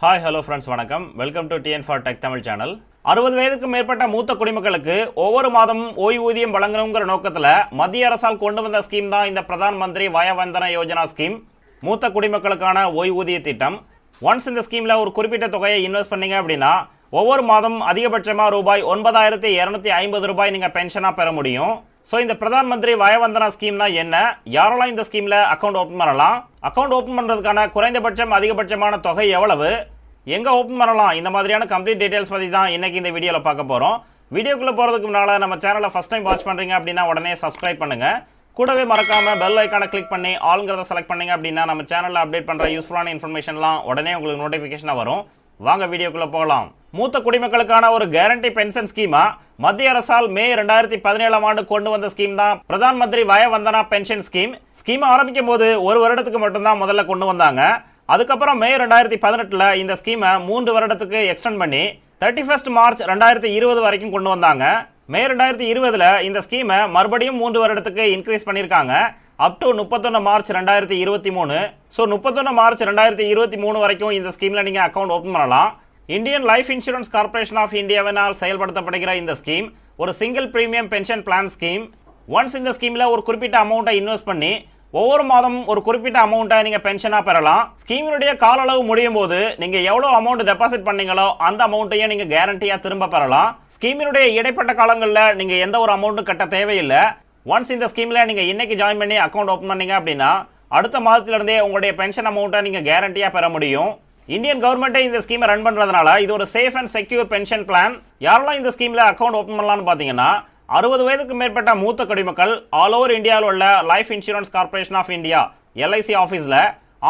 Hi hello friends, வணக்கம். Welcome to TN for tech Tamil channel. 60 வயதுக்கும் மேற்பட்ட மூத்த குடிமக்களுக்கு ஒவ்வொரு மாதமும் ஓய்வூதியம் வழங்கணுங்கிற நோக்கத்தில் மத்திய அரசால் கொண்டு வந்த ஸ்கீம் தான் இந்த பிரதான் மந்திரி வய வந்தன யோஜனா ஸ்கீம், மூத்த குடிமக்களுக்கான ஓய்வூதிய திட்டம். ஒன்ஸ் இந்த ஸ்கீமில் ஒரு குறிப்பிட்ட தொகையை இன்வெஸ்ட் பண்ணீங்க அப்படின்னா ஒவ்வொரு மாதம் அதிகபட்சமாக ரூபாய் 9,250 நீங்கள் பென்ஷனாக பெற முடியும். ஸோ இந்த பிரதான் மந்திரி வய வந்தனா ஸ்கீம்னா என்ன, யாரெல்லாம் இந்த ஸ்கீமில் அக்கௌண்ட் ஓப்பன் பண்ணலாம், அக்கௌண்ட் ஓப்பன் பண்ணுறதுக்கான குறைந்தபட்சம் அதிகபட்சமான தொகை எவ்வளவு, எங்கே ஓப்பன் பண்ணலாம், இந்த மாதிரியான கம்ப்ளீட் டீடைல்ஸ் பற்றி தான் இன்னைக்கு இந்த வீடியோவில் பார்க்க போகிறோம். வீடியோக்குள்ளே போகிறதுக்கு முன்னால் நம்ம சேனலை ஃபஸ்ட் டைம் வாட்ச் பண்ணுறீங்க அப்படின்னா உடனே சப்ஸ்கிரைப் பண்ணுங்கள். கூடவே மறக்காமல் பெல் ஐக்கானை கிளிக் பண்ணி ஆளுங்கிறத செலக்ட் பண்ணீங்க அப்படின்னா நம்ம சேனலில் அப்டேட் பண்ணுற யூஸ்ஃபுல்லான இன்ஃபர்மேஷன்லாம் உடனே உங்களுக்கு நோட்டிஃபிகேஷனாக வரும். வாங்க வீடியோக்குள்ளே போகலாம். மூத்த குடிமக்களுக்கான ஒரு கேரண்டி பென்ஷன் ஸ்கீமா மத்திய அரசால் மே 2017 ஆண்டு கொண்டு வந்த ஸ்கீம் தான் பிரதான் மந்திரி வய வந்தனா பென்ஷன் ஸ்கீம். ஸ்கீம் ஆரம்பிக்கும் போது ஒரு வருடத்துக்கு மட்டும்தான் முதல்ல கொண்டு வந்தாங்க. அதுக்கப்புறம் மே 2018 இந்த ஸ்கீமை 3 வருடத்துக்கு எக்ஸ்டெண்ட் பண்ணி 31 மார்ச் 2020 வரைக்கும் கொண்டு வந்தாங்க. மே 2020 இந்த ஸ்கீமை மறுபடியும் 3 வருடத்துக்கு இன்க்ரீஸ் பண்ணியிருக்காங்க, up to 31 March 2023. So 31 March 2023 வரைக்கும் இந்த ஸ்கீமில் நீங்கள் அக்கௌண்ட் ஓப்பன் பண்ணலாம். Indian life insurance corporation of இந்தியாவினால் செயல்படுத்தப்படுகிற இந்த ஸ்கீம் ஒரு single premium pension plan scheme. Once இந்த ஸ்கீமில் ஒரு குறிப்பிட்ட அமௌண்ட்டை இன்வெஸ்ட் பண்ணி ஒவ்வொரு மாதம் ஒரு குறிப்பிட்ட அமௌண்ட்டை நீங்கள் பென்ஷனாக பெறலாம். ஸ்கீமினுடைய கால அளவு முடியும் போது நீங்கள் எவ்வளோ அமௌண்ட் டெபாசிட் பண்ணீங்களோ அந்த அமௌண்ட்டையும் நீங்கள் கேரண்டியாக திரும்ப பெறலாம். ஸ்கீமினுடைய இடைப்பட்ட காலங்களில் நீங்கள் எந்த ஒரு அமௌண்ட்டும் கட்ட தேவையில்லை. ஒன்ஸ் இந்த ஸ்கீமில் நீங்கள் இன்னைக்கு ஜாயின் பண்ணி அக்கௌண்ட் ஓப்பன் பண்ணீங்க அப்படின்னா அடுத்த மாதத்திலிருந்தே உங்களுடைய பென்ஷன் அமௌண்ட்டை நீங்கள் கேரண்டியாக பெற முடியும். இந்தியன் கவர்மெண்ட்டே இந்த ஸ்கீமை ரன் பண்ணுறதுனால இது ஒரு safe and secure pension plan. யாரெல்லாம் இந்த ஸ்கீமில் அக்கௌண்ட் ஓப்பன் பண்ணலாம்னு பார்த்தீங்கன்னா 60 வயதுக்கு மேற்பட்ட மூத்த குடிமக்கள் ஆல் ஓவர் இந்தியாவில் உள்ள Life insurance corporation of India LIC ஆஃபீஸில்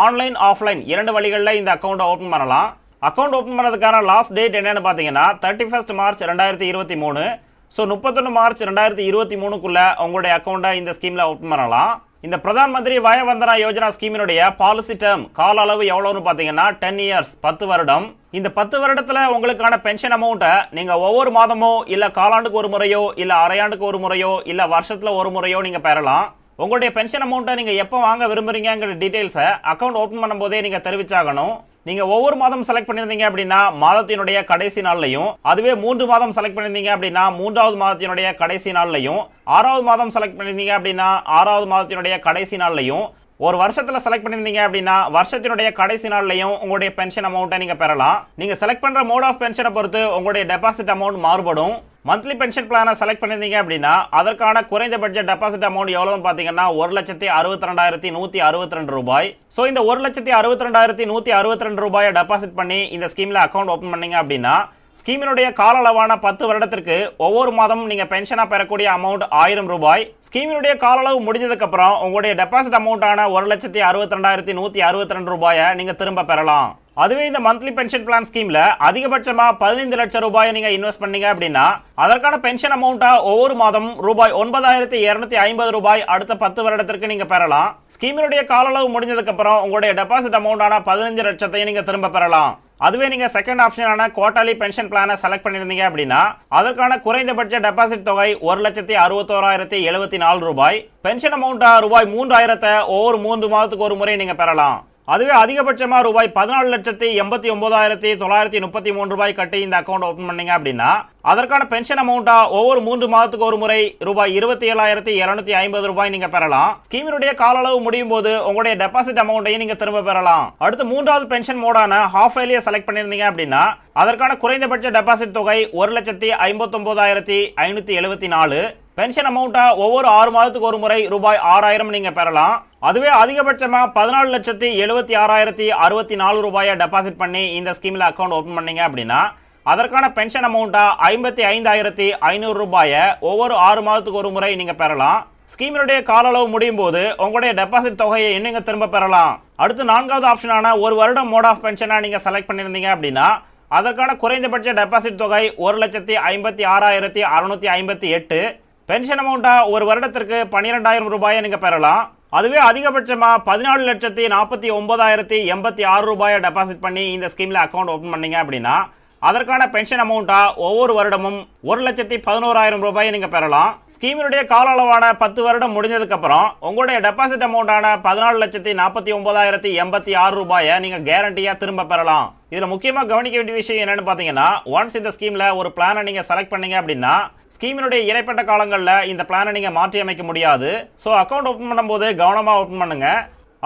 ஆன்லைன் ஆஃப்லைன் 2 வழிகளில் இந்த அக்கௌண்ட்டை ஓப்பன் பண்ணலாம். அக்கௌண்ட் ஓப்பன் பண்ணுறதுக்கான லாஸ்ட் டேட் என்னன்னு பார்த்தீங்கன்னா 31 மார்ச் 2023. ஸோ 31 மார்ச் 2023க்குள்ள உங்களுடைய அக்கௌண்ட்டை இந்த ஸ்கீமில் ஓப்பன் பண்ணலாம். இந்த பிரதான் மந்திரி வய வந்தனா யோஜனா ஸ்கீமினுடைய பாலிசி டேர்ம் கால அளவு எவ்வளவுன்னு பார்த்தீங்கன்னா 10 இயர்ஸ், 10 வருடம். இந்த 10 வருடத்துல உங்களுக்கான பென்ஷன் அமௌண்ட்டை நீங்க ஒவ்வொரு மாதமோ இல்ல காலாண்டுக்கு ஒரு முறையோ இல்ல அரையாண்டுக்கு ஒரு முறையோ இல்ல வருஷத்துல ஒரு முறையோ நீங்க பெறலாம். உங்களுடைய பென்ஷன் அமௌண்ட்டை நீங்க எப்போ வாங்க விரும்புறீங்கிற டீடைல்ஸை அக்கௌண்ட் ஓப்பன் பண்ணும்போதே நீங்க தெரிவிச்சாகணும். நீங்க ஒவ்வொரு மாதம் செலக்ட் பண்ணிருந்தீங்க அப்படின்னா மாதத்தினுடைய கடைசி நாள்லையும், அதுவே 3 மாதம் செலக்ட் பண்ணிருந்தீங்க அப்படின்னா 3வது மாதத்தினுடைய கடைசி நாள்லையும், 6வது மாதம் செலக்ட் பண்ணிருந்தீங்க அப்படின்னா 6வது மாதத்தினுடைய கடைசி நாள்லையும், ஒரு வருஷத்துல செலக்ட் பண்ணிருந்தீங்க அப்படின்னா வருஷத்தினுடைய கடைசி நாள்லையும் உங்களுடைய பென்ஷன் அமௌண்ட்டை நீங்க பெறலாம். நீங்க செலக்ட் பண்ற மோட் ஆஃப் பென்ஷனை பொறுத்து உங்களுடைய டெபாசிட் அமௌண்ட் மாறுபடும். மந்த்லி பென்ஷன் பிளானை செலக்ட் பண்ணிருந்தீங்க அப்படின்னா அதற்கான குறைந்தபட்ச டெபாசிட் அமௌண்ட் எவ்வளவுன்னு பாத்தீங்கன்னா 1,62,162 ரூபாய். ஸோ இந்த 1,62,162 ரூபாயை டெபாசிட் பண்ணி இந்த ஸ்கீம்ல அக்கௌண்ட் ஓப்பன் பண்ணீங்க அப்படின்னா ஸ்கீமினுடைய கால அளவான 10 வருடத்திற்கு ஒவ்வொரு மாதமும் நீங்க பென்ஷனா பெறக்கூடிய அமௌண்ட் 1000 ரூபாய். ஸ்கீமினுடைய கால அளவு முடிஞ்சதுக்கு அப்புறம் உங்களுடைய டெபாசிட் அமௌண்டான 1,62,162 ரூபாயை நீங்க திரும்ப பெறலாம். அதுவே இந்த மந்த்லி பென்ஷன் பிளான் ஸ்கீம்ல அதிகபட்சமா 15 லட்சம் ரூபாயை நீங்க இன்வெஸ்ட் பண்ணீங்க அப்படின்னா அதற்கான பென்ஷன் அமௌண்டா ஒவ்வொரு மாதம் ரூபாய் 9,250 ரூபாய் அடுத்த 10 வருடத்திற்கு நீங்க பெறலாம். ஸ்கீமினுடைய கால அளவு முடிஞ்சதுக்கு அப்புறம் உங்களுடைய டெபாசிட் அமௌண்டான 15 லட்சத்தையும் நீங்க திரும்ப பெறலாம். அதுவே நீங்க செகண்ட் ஆப்ஷனான குவார்டர்லி பென்ஷன் பிளானை செலக்ட் பண்ணிருந்தீங்க அப்படின்னா அதற்கான குறைந்தபட்ச டெபாசிட் தொகை 1,61,074 ரூபாய். பென்ஷன் அமௌண்டா ரூபாய் 3,000 ஒவ்வொரு 3 மாதத்துக்கு ஒரு முறை நீங்க பெறலாம். அதுவே அதிகபட்சமா ரூபாய் 14,89,933 ரூபாய் கட்டி இந்த அக்கௌண்ட் ஓபன் பண்ணீங்க அப்படின்னா அதற்கான பென்ஷன் அமௌண்டா ஒவ்வொரு 3 மாதத்துக்கு ஒரு முறை ரூபாய் 27,250 ரூபாய் நீங்க பெறலாம். ஸ்கீமினுடைய கால அளவு முடியும் போது உங்களுடைய டெபாசிட் அமௌண்ட்டையும் நீங்க திரும்ப பெறலாம். அடுத்து 3வது பென்ஷன் மோடான ஹாஃப் இயர்லியை செலக்ட் பண்ணிருந்தீங்க அப்படின்னா அதற்கான குறைந்தபட்ச டெபாசிட் தொகை 1,59,574. பென்ஷன் அமௌண்டா ஒவ்வொரு 6 மாதத்துக்கு ஒரு முறை ரூபாய் 6,000 நீங்க பெறலாம். அதுவே அதிகபட்சமா 14,76,064 ரூபாயை டெபாசிட் பண்ணி இந்த ஸ்கீம்ல அக்கௌண்ட் ஓபன் பண்ணீங்க அப்படின்னா அதற்கான பென்ஷன் அமௌண்டா 55,500 ரூபாயை ஒவ்வொரு 6 மாதத்துக்கு ஒரு முறை நீங்க பெறலாம். ஸ்கீமினுடைய கால அளவு முடியும் போது உங்களுடைய டெபாசிட் தொகையை நீங்க திரும்ப பெறலாம். அடுத்து 4வது ஆப்ஷனான ஒரு வருடம் மோட் ஆஃப் பென்ஷனா நீங்க செலக்ட் பண்ணிருந்தீங்க அப்படின்னா அதற்கான குறைந்தபட்ச டெபாசிட் தொகை 1,56,658. பென்ஷன் அமௌண்டா ஒரு வருடத்திற்கு 12,000 ரூபாயை நீங்க பெறலாம். அதுவே அதிகபட்சமா 14,49,086 ரூபாயை டெபாசிட் பண்ணி இந்த ஸ்கீம்ல அக்கௌண்ட் ஓபன் பண்ணீங்க அப்படின்னா அதற்கான பென்ஷன் அமௌண்டா ஒவ்வொரு வருடமும் 1,11,000 ரூபாயை நீங்க பெறலாம். ஸ்கீமினுடைய கால அளவான 10 வருடம் முடிஞ்சதுக்கு அப்புறம் உங்களுடைய டெபாசிட் அமௌண்டான 14,49,086 ரூபாயை நீங்க கேரண்டியா திரும்ப பெறலாம். இதுல முக்கியமா கவனிக்க வேண்டிய விஷயம் என்னன்னு பாத்தீங்கன்னா, ஒன்ஸ் இந்த ஸ்கீம்ல ஒரு பிளானை நீங்க செலக்ட் பண்ணீங்க அப்படின்னா ஸ்கீமினுடைய இடைப்பட்ட காலங்களில் இந்த பிளானை நீங்க மாற்றி அமைக்க முடியாது. ஸோ அக்கௌண்ட் ஓப்பன் பண்ணும்போது கவனமா ஓப்பன் பண்ணுங்க.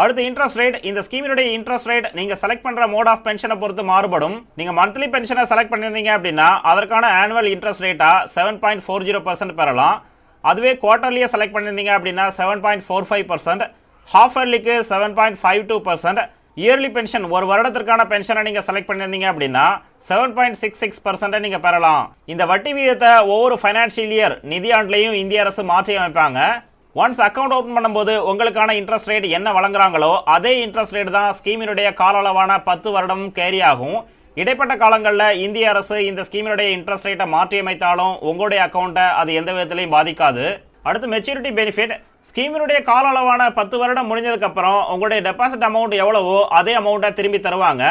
அடுத்து இன்ட்ரெஸ்ட் ரேட். இந்த ஸ்கீமினுடைய இன்ட்ரெஸ்ட் ரேட் நீங்க செலக்ட் பண்ற மோட் ஆஃப் பென்ஷனை பொறுத்து மாறுபடும். நீங்க மந்த்லி பென்ஷனை செலக்ட் பண்ணிருந்தீங்க அப்படின்னா அதற்கான ஆனுவல் இன்ட்ரெஸ்ட் ரேட்டா 7.40% பெறலாம். அதுவே குவார்டர்லியை செலக்ட் பண்ணிருந்தீங்க அப்படின்னா 7.45%, ஹாஃப் இயர்லிக்கு 7.52%, இயர்லி பென்ஷன் ஒரு வருடத்திற்கான பென்ஷனை நீங்க செலக்ட் பண்ணிருந்தீங்க அப்படின்னா 7.66% நீங்க பெறலாம். இந்த வட்டி வீதத்தை ஒவ்வொரு ஃபைனான்சியல் இயர் நிதியாண்டுலையும் இந்திய அரசு மாற்றி அமைப்பாங்க. ஒன்ஸ் அக்கௌண்ட் ஓபன் பண்ணும்போது உங்களுக்கான இன்ட்ரெஸ்ட் ரேட் என்ன வழங்குறாங்களோ அதே இன்ட்ரெஸ்ட் ரேட் தான் ஸ்கீமினுடைய கால அளவான 10 வருடமும் கேரி ஆகும். இடைப்பட்ட காலங்களில் இந்திய அரசு இந்த ஸ்கீமினுடைய இன்ட்ரெஸ்ட் ரேட்டை மாற்றி அமைத்தாலும் உங்களுடைய அக்கௌண்ட்டை அது எந்த விதத்திலையும் பாதிக்காது. அடுத்து மெச்சூரிட்டி பெனிஃபிட். ஸ்கீமினுடைய கால அளவான 10 வருடம் முடிஞ்சதுக்கு அப்புறம் உங்களுடைய டெபாசிட் அமௌண்ட் எவ்வளவோ அதே அமௌண்ட்டை திரும்பி தருவாங்க.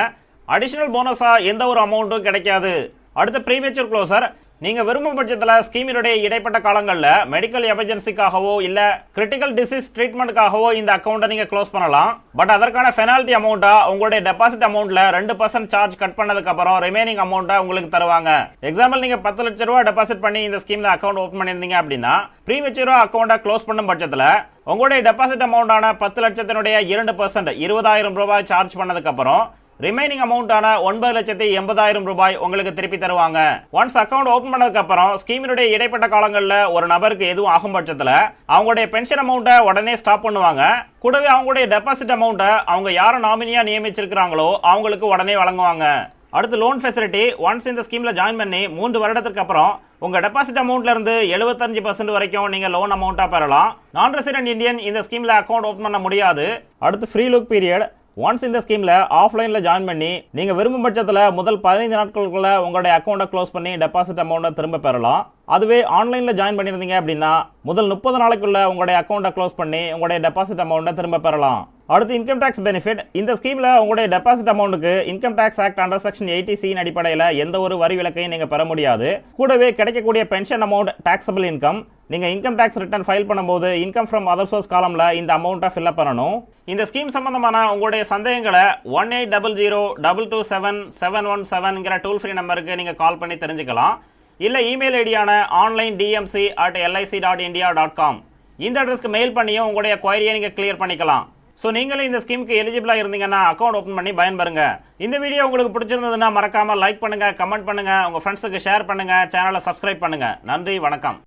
அடிஷனல் போனஸா எந்த ஒரு அமௌண்ட்டும் கிடைக்காது. அடுத்து ப்ரீமெச்சூர் க்ளோசர். நீங்க விரும்பும் பட்சத்தில் ஸ்கீமினுடைய இடைப்பட்ட காலங்களில் மெடிக்கல் எமர்ஜென்சிக்காகவோ இல்ல கிரிட்டிக்கல் டிசீஸ் ட்ரீட்மெண்ட்காகவோ இந்த அக்கௌண்ட்டை நீங்க க்ளோஸ் பண்ணலாம். பட் அதற்கான பெனால்டி அமௌண்ட்டா உங்களுடைய டெபாசிட் அமௌண்ட்ல 2% சார்ஜ் கட் பண்ணதுக்கு அப்புறம் ரிமைனிங் அமௌண்ட்டை உங்களுக்கு தருவாங்க. எக்ஸாம்பிள் நீங்க 10 லட்சம் ரூபாய் டெபாசிட் பண்ணி இந்த ஸ்கீம்ல அக்கௌண்ட் ஓபன் பண்ணிருந்தீங்க அப்படின்னா ப்ரீமெச்சூரா அக்கௌண்ட்டை க்ளோஸ் பண்ணும் பட்சத்தில் உங்களுடைய டெபாசிட் அமௌண்டான 10 லட்சத்தினுடைய 2% 20,000 ரூபாய் சார்ஜ் பண்ணதுக்கு அப்புறம் ரிமைனிங் அமௌண்டான 9,80,000 ரூபாய் உங்களுக்கு திருப்பி தருவாங்க. ஒன்ஸ் அக்கௌண்ட் ஓபன் பண்ணதுக்கு அப்புறம் ஸ்கீமினுடைய இடைப்பட்ட காலங்களில் ஒரு நபருக்கு எதுவும் ஆகும் பட்சத்தில் அவங்களுடைய பென்ஷன் அமௌண்ட்டை உடனே ஸ்டாப் பண்ணுவாங்க. கூடவே அவங்களுடைய டெபாசிட் அமௌண்ட்டை அவங்க யாரை நாமினியா நியமிச்சிருக்கிறாங்களோ அவங்களுக்கு உடனே வழங்குவாங்க. அடுத்து லோன் ஃபெசிலிட்டி. ஒன்ஸ் இந்த ஸ்கீம்ல ஜாயின் பண்ணி 3 வருடத்துக்கு அப்புறம் உங்க டெபாசிட் அமௌண்ட்ல இருந்து 75% வரைக்கும் நீங்க லோன் அமௌண்ட்டா பெறலாம். நான் ரெசிடென்ட் இந்தியன் இந்த ஸ்கீம்ல அக்கௌண்ட் ஓபன் பண்ண முடியாது. அடுத்து ஃப்ரீ லுக் பீரியட். ஒன்ஸ் இந்த ஸ்கீம்ல ஆஃப்லைன்ல ஜாயின் பண்ணி நீங்க விரும்பும் பட்சத்தில் முதல் 15 நாட்களுக்குள்ள உங்களுடைய அக்கௌண்ட்டை க்ளோஸ் பண்ணி டெபாசிட் அமௌண்ட்டை திரும்ப பெறலாம். அதுவே ஆன்லைன்ல ஜாயின் பண்ணியிருந்தீங்க அப்படின்னா முதல் 30 நாளைக்குள்ள உங்களுடைய அக்கௌண்ட்டை க்ளோஸ் பண்ணி உங்களுடைய டெபாசிட் அமௌண்ட்டை திரும்ப பெறலாம். அடுத்து இன்கம் டாக்ஸ் பெனிஃபிட். இந்த ஸ்கீம்ல உங்களுடைய டெபாசிட் அமௌண்ட்டுக்கு income tax act under section 80C அடிப்படையில் எந்த ஒரு வரி விலக்கையும் நீங்க பெற முடியாது. கூடவே கிடைக்கக்கூடிய பென்ஷன் அமௌண்ட் டாக்ஸபிள் இன்கம். நீங்க இன்கம் டாக்ஸ் ரிட்டர்ன் ஃபைல் பண்ணும்போது இன்கம் ஃப்ரம் அதர் சோர்ஸ் காலம்ல இந்த அமௌண்ட்டை ஃபில் அப் பண்ணணும். இந்த ஸ்கீம் சம்பந்தமான உங்களுடைய சந்தேகங்களை 1800227717 டோல் ஃப்ரீ நம்பருக்கு நீங்க கால் பண்ணி தெரிஞ்சுக்கலாம். இல்ல இமெயில் ஐடியான onlinedmc@lic.india.com இந்த அட்ரஸ்க்கு மெயில் பண்ணியும் உங்களுடைய குவரியை நீங்க கிளியர் பண்ணிக்கலாம். ஸோ நீங்களும் இந்த ஸ்கீமுக்கு எலிஜிபிளா இருந்தீங்கன்னா அக்கௌண்ட் ஓப்பன் பண்ணி பயன்பெறுங்க. இந்த வீடியோ உங்களுக்கு பிடிச்சிருந்ததுன்னா மறக்காம லைக் பண்ணுங்க, கமெண்ட் பண்ணுங்க, உங்க ஃப்ரெண்ட்ஸுக்கு ஷேர் பண்ணுங்க, சேனலை சப்ஸ்கிரைப் பண்ணுங்க. நன்றி, வணக்கம்.